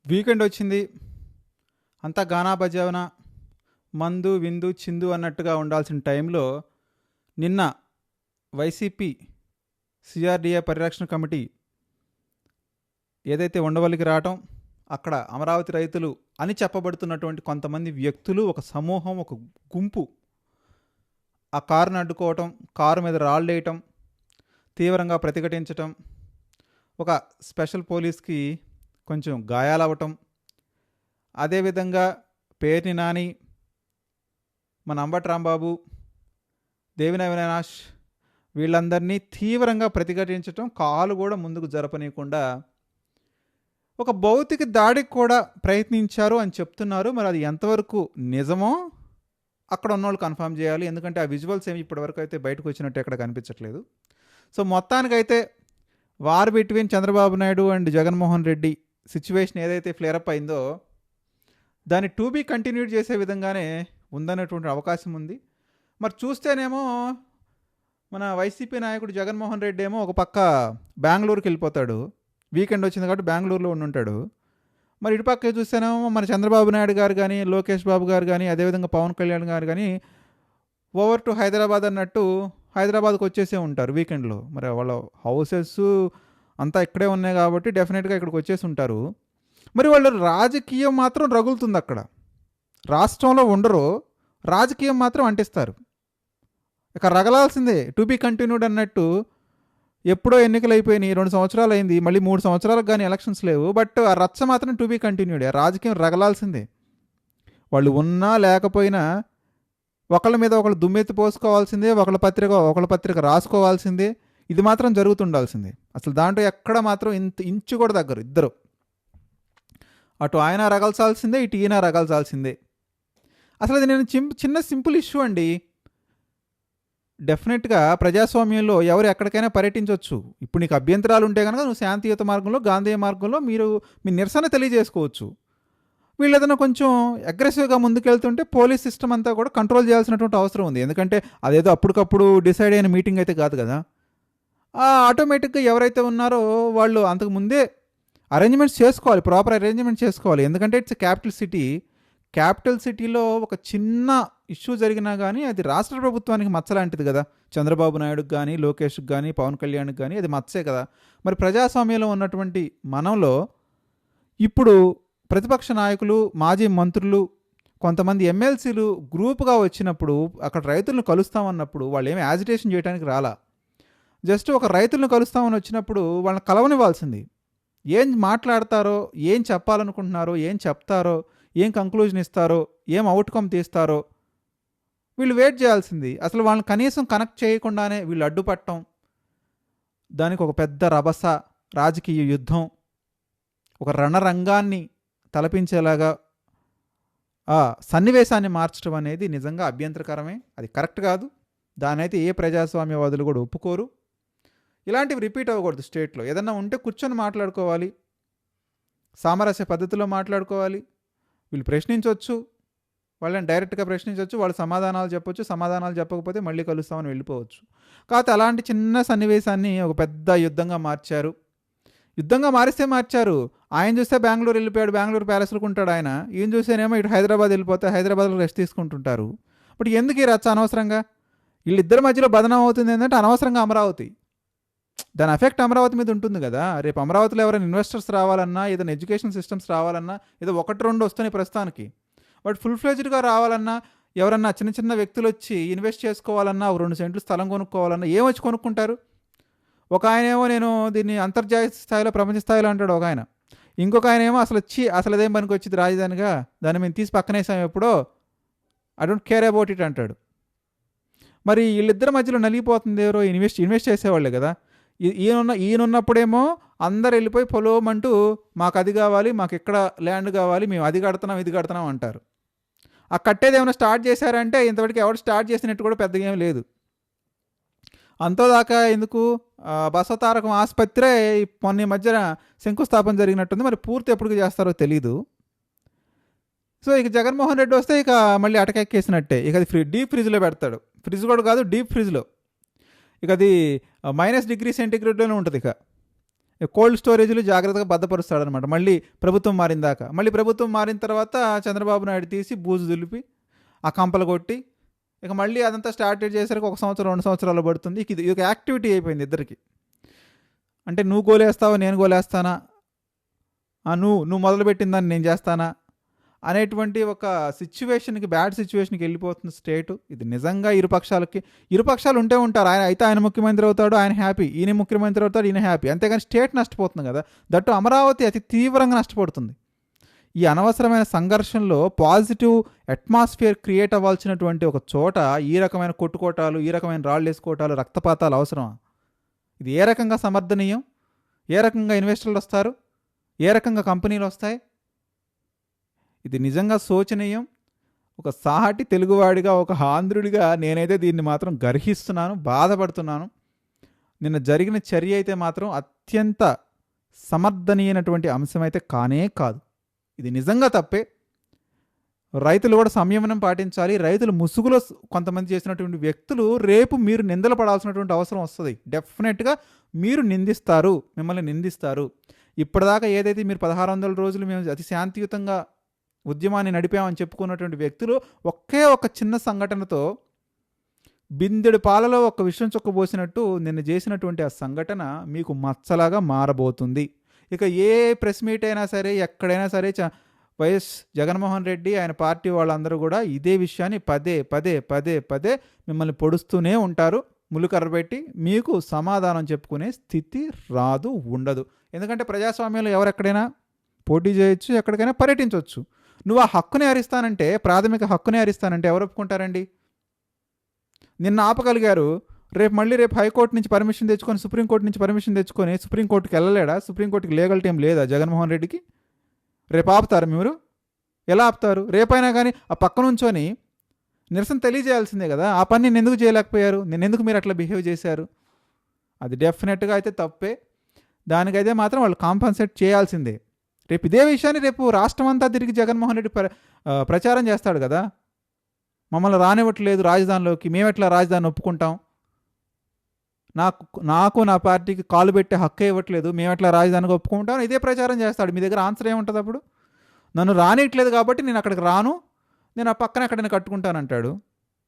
Weekend వచ్చింది. అంతా గానా బజావన, మందు విందు చిందు అన్నట్టుగా ఉండాల్సిన టైంలో నిన్న వైసీపీ సిఆర్డీఏ పరిరక్షణ కమిటీ ఏదైతే ఉండవల్లికి రావటం, అక్కడ అమరావతి రైతులు అని చెప్పబడుతున్నటువంటి కొంతమంది వ్యక్తులు, ఒక సమూహం, ఒక గుంపు ఆ కారును అడ్డుకోవటం, కారు మీద రాళ్ళేయటం, తీవ్రంగా ప్రతిఘటించటం, ఒక స్పెషల్ పోలీస్కి కొంచెం గాయాలవ్వటం, అదేవిధంగా పేర్ని నాని, మన అంబటి రాంబాబు, దేవినేని అవినాష్ వీళ్ళందరినీ తీవ్రంగా ప్రతిఘటించటం, కాలు కూడా ముందుకు జరపనీయకుండా ఒక భౌతిక దాడికి కూడా ప్రయత్నించారు అని చెప్తున్నారు. మరి అది ఎంతవరకు నిజమో అక్కడ ఉన్నవాళ్ళు కన్ఫర్మ్ చేయాలి. ఎందుకంటే ఆ విజువల్స్ ఏమి ఇప్పటివరకు అయితే బయటకు వచ్చినట్టు ఎక్కడ కనిపించట్లేదు. సో మొత్తానికైతే war between Chandrababu Naidu and Jaganmohan Reddy situation ఏదైతే ఫ్లేరప్ అయిందో దాన్ని టు బీ కంటిన్యూడ్ చేసే విధంగానే ఉందనేటువంటి అవకాశం ఉంది. మరి చూస్తేనేమో మన వైసీపీ నాయకుడు జగన్మోహన్ రెడ్డి ఏమో ఒక పక్క బెంగళూరుకి వెళ్ళిపోతాడు. వీకెండ్ వచ్చింది కాబట్టి బెంగళూరులో ఉండుంటాడు. మరి ఇటుపక్క చూస్తేనేమో మన చంద్రబాబు నాయుడు గారు కానీ, లోకేష్ బాబు గారు కానీ, అదేవిధంగా పవన్ కళ్యాణ్ గారు కానీ ఓవర్ టు హైదరాబాద్ అన్నట్టు హైదరాబాద్కి వచ్చేసే ఉంటారు వీకెండ్లో. మరి వాళ్ళ హౌసెస్ అంతా ఇక్కడే ఉన్నాయి కాబట్టి డెఫినెట్గా ఇక్కడికి వచ్చేసి ఉంటారు. మరి వాళ్ళు రాజకీయం మాత్రం రగులుతుంది అక్కడ. రాష్ట్రంలో ఉండరు, రాజకీయం మాత్రం అంటిస్తారు. ఇక రగలాల్సిందే, టు బీ కంటిన్యూడ్ అన్నట్టు. ఎప్పుడో ఎన్నికలు అయిపోయినాయి, 2 సంవత్సరాలు అయింది, మళ్ళీ 3 సంవత్సరాలకు కానీ ఎలక్షన్స్ లేవు. బట్ ఆ రచ్చ మాత్రం టు బీ కంటిన్యూడ్. రాజకీయం రగలాల్సిందే. వాళ్ళు ఉన్నా లేకపోయినా ఒకళ్ళ మీద ఒకళ్ళు దుమ్మెత్తి పోసుకోవాల్సిందే, ఒకళ్ళ పత్రిక రాసుకోవాల్సిందే. ఇది మాత్రం జరుగుతుండాల్సిందే. అసలు దాంట్లో ఎక్కడ మాత్రం ఇంచు కూడా దగ్గర ఇద్దరు. అటు ఆయన రగల్చాల్సిందే, ఇటు ఈయన రగల్చాల్సిందే. అసలు అది నేను చిన్న సింపుల్ ఇష్యూ అండి. డెఫినెట్గా ప్రజాస్వామ్యంలో ఎవరు ఎక్కడికైనా పర్యటించవచ్చు. ఇప్పుడు నీకు అభ్యంతరాలు ఉంటే కనుక నువ్వు శాంతియుత మార్గంలో, గాంధీయ మార్గంలో మీరు మీ నిరసన తెలియజేసుకోవచ్చు. వీళ్ళు ఏదైనా కొంచెం అగ్రెసివ్గా ముందుకెళ్తుంటే పోలీస్ సిస్టమ్ అంతా కూడా కంట్రోల్ చేయాల్సినటువంటి అవసరం ఉంది. ఎందుకంటే అదేదో అప్పటికప్పుడు డిసైడ్ అయిన మీటింగ్ అయితే కాదు కదా. ఆటోమేటిక్గా ఎవరైతే ఉన్నారో వాళ్ళు అంతకు ముందే అరేంజ్మెంట్స్ చేసుకోవాలి, ప్రాపర్ అరేంజ్మెంట్ చేసుకోవాలి. ఎందుకంటే ఇట్స్ క్యాపిటల్ సిటీలో ఒక చిన్న ఇష్యూ జరిగినా కానీ అది రాష్ట్ర ప్రభుత్వానికి మచ్చలాంటిది కదా. చంద్రబాబు నాయుడుకి కానీ, లోకేష్కి కానీ, పవన్ కళ్యాణ్కి కానీ అది మచ్చే కదా. మరి ప్రజాస్వామ్యంలో ఉన్నటువంటి మనంలో ఇప్పుడు ప్రతిపక్ష నాయకులు, మాజీ మంత్రులు, కొంతమంది ఎమ్మెల్సీలు గ్రూప్గా వచ్చినప్పుడు అక్కడ రైతులను కలుస్తామన్నప్పుడు వాళ్ళు ఏమి యాజిటేషన్ చేయడానికి రాలా. జస్ట్ ఒక రైతులను కలుస్తామని వచ్చినప్పుడు వాళ్ళని కలవనివ్వాల్సింది. ఏం మాట్లాడతారో, ఏం చెప్పాలనుకుంటున్నారో, ఏం చెప్తారో, ఏం కంక్లూజన్ ఇస్తారో, ఏం అవుట్కమ్ తీస్తారో వీళ్ళు వెయిట్ చేయాల్సింది. అసలు వాళ్ళని కనీసం కనెక్ట్ చేయకుండానే వీళ్ళు అడ్డుపట్టడం, దానికి ఒక పెద్ద రభస రాజకీయ యుద్ధం, ఒక రణరంగాన్ని తలపించేలాగా ఆ సన్నివేశాన్ని మార్చడం అనేది నిజంగా అభ్యంతరకరమే. అది కరెక్ట్ కాదు. దానైతే ఏ ప్రజాస్వామ్యవాదులు కూడా ఒప్పుకోరు. ఇలాంటివి రిపీట్ అవ్వకూడదు. స్టేట్లో ఏదన్నా ఉంటే కూర్చొని మాట్లాడుకోవాలి, సామరస్య పద్ధతిలో మాట్లాడుకోవాలి. వీళ్ళు ప్రశ్నించవచ్చు, వాళ్ళని డైరెక్ట్గా ప్రశ్నించవచ్చు, వాళ్ళు సమాధానాలు చెప్పొచ్చు, సమాధానాలు చెప్పకపోతే మళ్ళీ కలుస్తామని వెళ్ళిపోవచ్చు. కాకపోతే అలాంటి చిన్న సన్నివేశాన్ని ఒక పెద్ద యుద్ధంగా మార్చారు. యుద్ధంగా మార్చారు. ఆయన చూస్తే బెంగళూరు వెళ్ళిపోయాడు, బెంగళూరు ప్యాలెస్లకు ఉంటాడు ఆయన. ఈయన చూస్తేనేమో ఇటు హైదరాబాద్ వెళ్ళిపోతే హైదరాబాద్లో రెస్ట్ తీసుకుంటుంటారు. బట్ ఎందుకు ఈ రచ్చ అనవసరంగా? వీళ్ళిద్దరి మధ్యలో బదనం అవుతుంది ఏంటంటే అనవసరంగా అమరావతి, దాని ఎఫెక్ట్ అమరావతి మీద ఉంటుంది కదా. రేపు అమరావతిలో ఎవరైనా ఇన్వెస్టర్స్ రావాలన్నా, ఏదైనా ఎడ్యుకేషన్ సిస్టమ్స్ రావాలన్నా, ఏదో 1-2 వస్తున్నాయి ప్రస్తుతానికి. బట్ ఫుల్ ఫ్లెడ్జ్డ్గా రావాలన్నా, ఎవరన్నా చిన్న చిన్న వ్యక్తులు వచ్చి ఇన్వెస్ట్ చేసుకోవాలన్నా, 2 సెంట్లు స్థలం కొనుక్కోవాలన్నా ఏమొచ్చి కొనుక్కుంటారు? ఒక ఆయన ఏమో నేను దీన్ని అంతర్జాతీయ స్థాయిలో, ప్రపంచ స్థాయిలో అంటాడు ఒక ఆయన. ఇంకొక ఆయన ఏమో అసలు అదేం పనికి వచ్చింది రాజధానిగా, దాన్ని మేము తీసి పక్కనేసాం ఎప్పుడో, I don't care about it అంటాడు. మరి వీళ్ళిద్దరి మధ్యలో నలిగిపోతుంది ఎవరో? ఇన్వెస్ట్ చేసేవాళ్ళే కదా. ఈయనున్నప్పుడేమో అందరు వెళ్ళిపోయి పొలోమంటూ మాకు అది కావాలి, మాకు ఇక్కడ ల్యాండ్ కావాలి, మేము అది కడుతున్నాం, ఇది కడుతున్నాం అంటారు. ఆ కట్టేది ఏమైనా స్టార్ట్ చేశారంటే ఇంతవరకు ఎవరు స్టార్ట్ చేసినట్టు కూడా పెద్దగా ఏం లేదు. అంతోదాకా ఎందుకు? బసవతారకం ఆసుపత్రే మొన్న మధ్యన శంకుస్థాపన జరిగినట్టుంది. మరి పూర్తి ఎప్పుడు చేస్తారో తెలీదు. సో ఇక జగన్మోహన్ రెడ్డి వస్తే ఇక మళ్ళీ అటకెక్కేసినట్టే. ఇక అది డీప్ ఫ్రిడ్జ్లో పెడతాడు. ఫ్రిడ్జ్ కూడా కాదు, డీప్ ఫ్రిడ్జ్లో. ఇక అది -°C ఉంటుంది. ఇక కోల్డ్ స్టోరేజ్లు జాగ్రత్తగా భద్రపరుస్తాడనమాట. మళ్ళీ ప్రభుత్వం మారిన దాకా. మళ్ళీ ప్రభుత్వం మారిన తర్వాత చంద్రబాబు నాయుడు తీసి బూజు దులిపి ఆ కంపలు కొట్టి ఇక మళ్ళీ అదంతా స్టార్ట్ చేసరికి 1 సంవత్సరం 2 సంవత్సరాలు పడుతుంది. ఇది ఒక యాక్టివిటీ అయిపోయింది ఇద్దరికి. అంటే నువ్వు గోలేస్తావా నేను గోలేస్తానా, నువ్వు మొదలుపెట్టిన దాన్ని నేను చేస్తానా అనేటువంటి ఒక సిచ్యువేషన్కి, బ్యాడ్ సిచ్యువేషన్కి వెళ్ళిపోతుంది స్టేటు. ఇది నిజంగా ఇరుపక్షాలు ఉంటే ఉంటారు. ఆయన ముఖ్యమంత్రి అవుతాడు, ఆయన హ్యాపీ. ఈయన ముఖ్యమంత్రి అవుతాడు, ఈయన హ్యాపీ. అంతేగాని స్టేట్ నష్టపోతుంది కదా. దట్టు అమరావతి అతి తీవ్రంగా నష్టపోతుంది. ఈ అనవసరమైన సంఘర్షణలో పాజిటివ్ అట్మాస్ఫియర్ క్రియేట్ అవ్వాల్సినటువంటి ఒక చోట ఈ రకమైన కొట్టుకోటాలు, ఈ రకమైన రాళ్ళు వేసుకోవటాలు, రక్తపాతాలు అవసరమా? ఇది ఏ రకంగా సమర్థనీయం? ఏ రకంగా ఇన్వెస్టర్లు వస్తారు? ఏ రకంగా కంపెనీలు వస్తాయి? ఇది నిజంగా శోచనీయం. ఒక సాటి తెలుగువాడిగా, ఒక ఆంధ్రుడిగా నేనైతే దీన్ని మాత్రం గర్హిస్తున్నాను, బాధపడుతున్నాను. నిన్న జరిగిన చర్య అయితే మాత్రం అత్యంత సమర్థనీయమైనటువంటి అంశం అయితే కానే కాదు. ఇది నిజంగా తప్పే. రైతులు కూడా సంయమనం పాటించాలి. రైతులు ముసుగులో కొంతమంది చేసినటువంటి వ్యక్తులు రేపు మీరు నిందలు పడాల్సినటువంటి అవసరం వస్తుంది. డెఫినెట్గా మీరు నిందిస్తారు, మిమ్మల్ని నిందిస్తారు. ఇప్పటిదాకా ఏదైతే మీరు 1600 రోజులు మేము అతి శాంతియుతంగా ఉద్యమాన్ని నడిపామని చెప్పుకున్నటువంటి వ్యక్తులు ఒకే ఒక చిన్న సంఘటనతో బిందెడు పాలలో ఒక విషం చుక్కబోసినట్టు నిన్న చేసినటువంటి ఆ సంఘటన మీకు మచ్చలాగా మారబోతుంది. ఇక ఏ ప్రెస్ మీట్ అయినా సరే, ఎక్కడైనా సరే వైఎస్ జగన్మోహన్ రెడ్డి ఆయన పార్టీ వాళ్ళందరూ కూడా ఇదే విషయాన్ని పదే పదే పదే పదే మిమ్మల్ని పొడుస్తూనే ఉంటారు. ములుకర్ర పెట్టి మీకు సమాధానం చెప్పుకునే స్థితి రాదు, ఉండదు. ఎందుకంటే ప్రజాస్వామ్యంలో ఎవరెక్కడైనా పోటీ చేయొచ్చు, ఎక్కడికైనా పర్యటించవచ్చు. నువ్వు ఆ హక్కునే హరిస్తానంటే, ప్రాథమిక హక్కునే హరిస్తానంటే ఎవరు ఒప్పుకుంటారండి? నిన్న ఆపగలిగారు, రేపు హైకోర్టు నుంచి పర్మిషన్ తెచ్చుకొని, సుప్రీంకోర్టు నుంచి పర్మిషన్ తెచ్చుకొని సుప్రీంకోర్టుకి వెళ్ళలేడా? సుప్రీంకోర్టుకి లీగల్ టైం లేదా జగన్మోహన్ రెడ్డికి? రేపు ఆపుతారు మీరు? ఎలా ఆపుతారు? రేపైనా కానీ ఆ పక్క నుంచొని నిరసన తెలియజేయాల్సిందే కదా. ఆ పని నేను ఎందుకు చేయలేకపోయారు? ఎందుకు మీరు అట్లా బిహేవ్ చేశారు? అది డెఫినెట్గా అయితే తప్పే. దానికైతే మాత్రం వాళ్ళు కాంపన్సేట్ చేయాల్సిందే. రేపు ఇదే విషయాన్ని రేపు రాష్ట్రం అంతా తిరిగి జగన్మోహన్ రెడ్డి ప్రచారం చేస్తాడు కదా. మమ్మల్ని రానివ్వట్లేదు రాజధానిలోకి, మేము ఎట్లా రాజధాని ఒప్పుకుంటాం, నాకు నా పార్టీకి కాలు పెట్టే హక్కే ఇవ్వట్లేదు, మేము ఎట్లా రాజధానికి ఒప్పుకుంటాం, ఇదే ప్రచారం చేస్తాడు. మీ దగ్గర ఆన్సర్ ఏముంటుంది అప్పుడు? నన్ను రానియట్లేదు కాబట్టి నేను అక్కడికి రాను, నేను ఆ పక్కన ఎక్కడైనా కట్టుకుంటానంటాడు.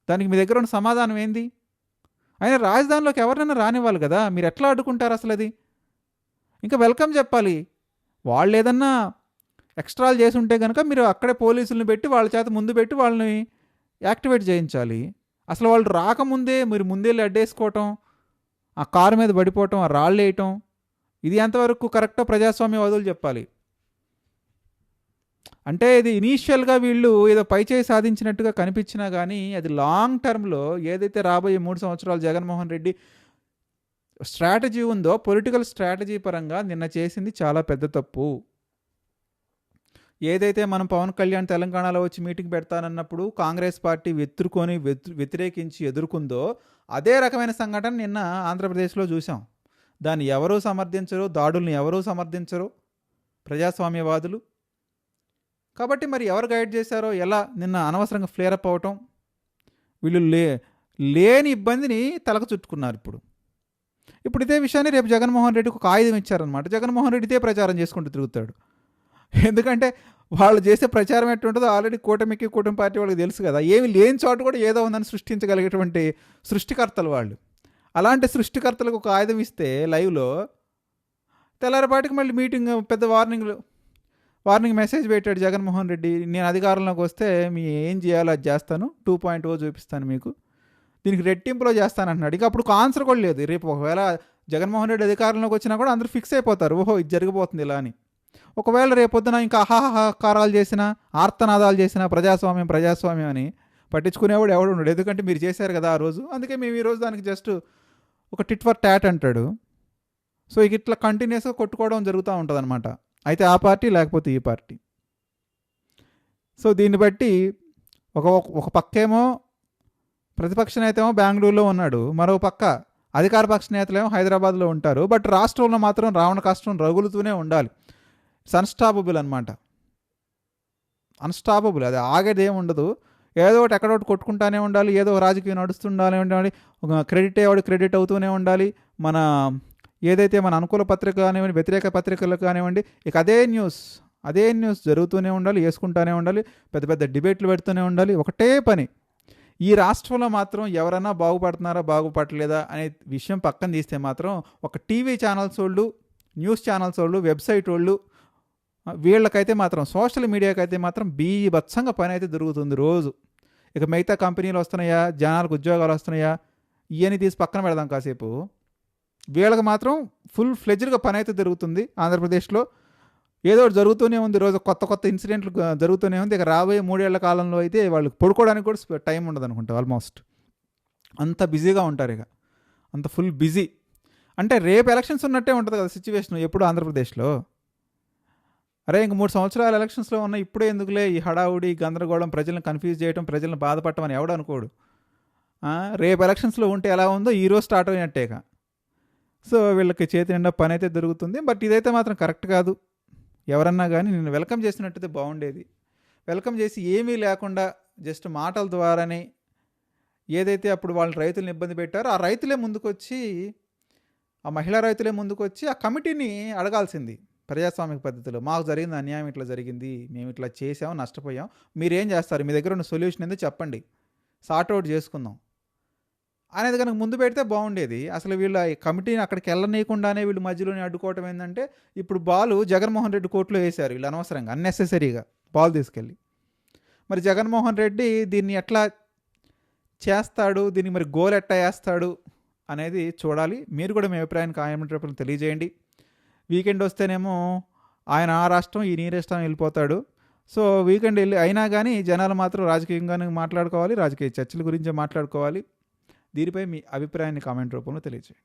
దానికి మీ దగ్గర ఉన్న సమాధానం ఏంది? ఆయన రాజధానిలోకి ఎవరినైనా రానివ్వాలి కదా, మీరు ఎట్లా అడ్డుకుంటారు అసలు? అది ఇంకా వెల్కమ్ చెప్పాలి. వాళ్ళు ఏదన్నా ఎక్స్ట్రాలు చేసి ఉంటే కనుక మీరు అక్కడే పోలీసులను పెట్టి వాళ్ళ చేత ముందు పెట్టి వాళ్ళని యాక్టివేట్ చేయించాలి. అసలు వాళ్ళు రాకముందే మీరు ముందేళ్ళు అడ్డేసుకోవటం, ఆ కారు మీద పడిపోవటం, ఆ రాళ్ళు వేయటం, ఇది ఎంతవరకు కరెక్టో ప్రజాస్వామ్యవాదులు చెప్పాలి. అంటే ఇది ఇనీషియల్గా వీళ్ళు ఏదో పైచేయి సాధించినట్టుగా కనిపించినా కానీ అది లాంగ్ టర్మ్లో ఏదైతే రాబోయే 3 సంవత్సరాలు జగన్మోహన్ రెడ్డి స్ట్రాటజీ ఉందో, పొలిటికల్ స్ట్రాటజీ పరంగా నిన్న చేసింది చాలా పెద్ద తప్పు. ఏదైతే మనం పవన్ కళ్యాణ్ తెలంగాణలో వచ్చి మీటింగ్ పెడతానన్నప్పుడు కాంగ్రెస్ పార్టీ వ్యతిరేకించి ఎదుర్కొందో అదే రకమైన సంఘటన నిన్న ఆంధ్రప్రదేశ్లో చూసాం. దాన్ని ఎవరూ సమర్థించరు, దాడుల్ని ఎవరూ సమర్థించరు ప్రజాస్వామ్యవాదులు. కాబట్టి మరి ఎవరు గైడ్ చేశారో, ఎలా నిన్న అనవసరంగా ఫ్లేరప్ అవటం, వీళ్ళు లేని ఇబ్బందిని తలకు చుట్టుకున్నారు. ఇప్పుడు ఇదే విషయాన్ని రేపు జగన్మోహన్ రెడ్డికి ఒక ఆయుధం ఇచ్చారనమాట. జగన్మోహన్ రెడ్డి ఇదే ప్రచారం చేసుకుంటూ తిరుగుతాడు. ఎందుకంటే వాళ్ళు చేసే ప్రచారం ఎట్టుంటుందో ఆల్రెడీ కూటమి పార్టీ వాళ్ళకి తెలుసు కదా. ఏమి లేని చోట కూడా ఏదో ఉందని సృష్టించగలిగేటువంటి సృష్టికర్తలు వాళ్ళు. అలాంటి సృష్టికర్తలకు ఒక ఆయుధం ఇస్తే లైవ్లో తెల్లారిపాటికి మళ్ళీ మీటింగ్ పెద్ద వార్నింగ్ మెసేజ్ పెట్టాడు జగన్మోహన్ రెడ్డి. నేను అధికారంలోకి వస్తే మీ ఏం చేయాలో అది చేస్తాను, 2.0 చూపిస్తాను మీకు, దీనికి రెట్టింపులో చేస్తానంటున్నాడు. ఇక అప్పుడు ఆన్సర్ కూడా లేదు. రేపు ఒకవేళ జగన్మోహన్ రెడ్డి అధికారంలోకి వచ్చినా కూడా అందరూ ఫిక్స్ అయిపోతారు, ఓహో ఇది జరిగిపోతుంది ఇలా అని. ఒకవేళ రేపొద్దున ఇంకా అహాహాకారాలు చేసినా, ఆర్తనాదాలు చేసినా ప్రజాస్వామ్యం అని పట్టించుకునేవాడు ఎవడు ఉండడు. ఎందుకంటే మీరు చేశారు కదా ఆ రోజు, అందుకే మేము ఈరోజు దానికి జస్ట్ ఒక టిట్ ఫర్ టాట్ అంటాడు. సో ఇక ఇట్లా కంటిన్యూస్గా కొట్టుకోవడం జరుగుతూ ఉంటుంది అనమాట. అయితే ఆ పార్టీ లేకపోతే ఈ పార్టీ. సో దీన్ని బట్టి ఒక పక్కేమో ప్రతిపక్ష నేతేమో బెంగళూరులో ఉన్నాడు, మరో పక్క అధికార పక్ష నేతలేమో హైదరాబాద్లో ఉంటారు. బట్ రాష్ట్రంలో మాత్రం రావణ కష్టం రగులుతూనే ఉండాలి. ఇట్స్ అన్స్టాపబుల్ అనమాట, అన్స్టాపబుల్. అది ఆగేది ఏమి ఉండదు. ఏదో ఒకటి ఎక్కడొకటి కొట్టుకుంటానే ఉండాలి, ఏదో రాజకీయం నడుస్తుండాలి ఉండాలి, క్రెడిట్ అయ్యేవాడు క్రెడిట్ అవుతూనే ఉండాలి. మన ఏదైతే మన అనుకూల పత్రిక కానివ్వండి, వ్యతిరేక పత్రికలు కానివ్వండి, ఇక అదే న్యూస్ జరుగుతూనే ఉండాలి, వేసుకుంటూనే ఉండాలి, పెద్ద పెద్ద డిబేట్లు పెడుతూనే ఉండాలి, ఒకటే పని. ఈ రాష్ట్రంలో మాత్రం ఎవరైనా బాగుపడుతున్నారా బాగుపడలేదా అనే విషయం పక్కన తీస్తే మాత్రం ఒక టీవీ ఛానల్స్ వాళ్ళు, న్యూస్ ఛానల్స్ వాళ్ళు, వెబ్సైట్ వాళ్ళు, వీళ్ళకైతే మాత్రం సోషల్ మీడియాకి అయితే మాత్రం బీభత్సంగా పని అయితే దొరుకుతుంది రోజు. ఇక మిగతా కంపెనీలు వస్తున్నాయా, జనాలకు ఉద్యోగాలు వస్తున్నాయా, ఇవన్నీ తీసి పక్కన పెడదాం కాసేపు. వీళ్ళకి మాత్రం ఫుల్ ఫ్లెడ్జ్డ్గా పని అయితే జరుగుతుంది ఆంధ్రప్రదేశ్లో. ఏదో ఒకటి జరుగుతూనే ఉంది, రోజు కొత్త ఇన్సిడెంట్లు జరుగుతూనే ఉంది. ఇక రాబోయే 3 ఏళ్ల కాలంలో అయితే వాళ్ళకి పడుకోవడానికి కూడా టైం ఉండదు అనుకుంటా. ఆల్మోస్ట్ అంత బిజీగా ఉంటారు, ఇక అంత ఫుల్ బిజీ. అంటే రేపు ఎలక్షన్స్ ఉన్నట్టే ఉంటుంది కదా సిచ్యువేషన్ ఎప్పుడు ఆంధ్రప్రదేశ్లో. అరే ఇంక 3 సంవత్సరాలు ఎలక్షన్స్లో ఉన్న, ఇప్పుడే ఎందుకులే ఈ హడావుడి గందరగోళం, ప్రజలను కన్ఫ్యూజ్ చేయడం, ప్రజలను బాధపడటం అని ఎవడు అనుకోడు. రేపు ఎలక్షన్స్లో ఉంటే ఎలా ఉందో ఈరోజు స్టార్ట్ అయినట్టేక. సో వీళ్ళకి చేతి నిండా పని అయితే దొరుకుతుంది. బట్ ఇదైతే మాత్రం కరెక్ట్ కాదు. ఎవరన్నా కానీ నిన్ను వెల్కమ్ చేసినట్టయితే బాగుండేది. వెల్కమ్ చేసి ఏమీ లేకుండా జస్ట్ మాటల ద్వారానే ఏదైతే అప్పుడు వాళ్ళు రైతులను ఇబ్బంది పెట్టారో ఆ రైతులే ముందుకొచ్చి, ఆ మహిళా రైతులే ముందుకొచ్చి ఆ కమిటీని అడగాల్సింది ప్రజాస్వామిక పద్ధతిలో. మాకు జరిగింది అన్యాయం, ఇట్లా జరిగింది, మేము ఇట్లా చేసాం, నష్టపోయాం, మీరేం చేస్తారు, మీ దగ్గర ఉన్న సొల్యూషన్ ఏందో చెప్పండి, సార్ట్అవుట్ చేసుకుందాం అనేది కనుక ముందు పెడితే బాగుండేది. అసలు వీళ్ళు కమిటీని అక్కడికి వెళ్ళనీయకుండానే వీళ్ళు మధ్యలోనే అడ్డుకోవటం ఏంటంటే, ఇప్పుడు బాలు జగన్మోహన్ రెడ్డి కోర్టులో వేశారు వీళ్ళు అనవసరంగా, అన్నెసెసరీగా బాల్ తీసుకెళ్ళి. మరి జగన్మోహన్ రెడ్డి దీన్ని ఎట్లా చేస్తాడు, దీన్ని మరి గోల్ ఎట్లా వేస్తాడు అనేది చూడాలి. మీరు కూడా మీ అభిప్రాయాన్ని కామెంట్ తెలియజేయండి. వీకెండ్ వస్తేనేమో ఆయన ఆ రాష్ట్రం, ఈ నీ రాష్ట్రం వెళ్ళిపోతాడు. సో వీకెండ్ వెళ్ళి అయినా కానీ జనాలు మాత్రం రాజకీయంగానే మాట్లాడుకోవాలి, రాజకీయ చర్చల గురించే మాట్లాడుకోవాలి. దీనిపై మీ అభిప్రాయాన్ని కామెంట్ రూపంలో తెలియజేయండి.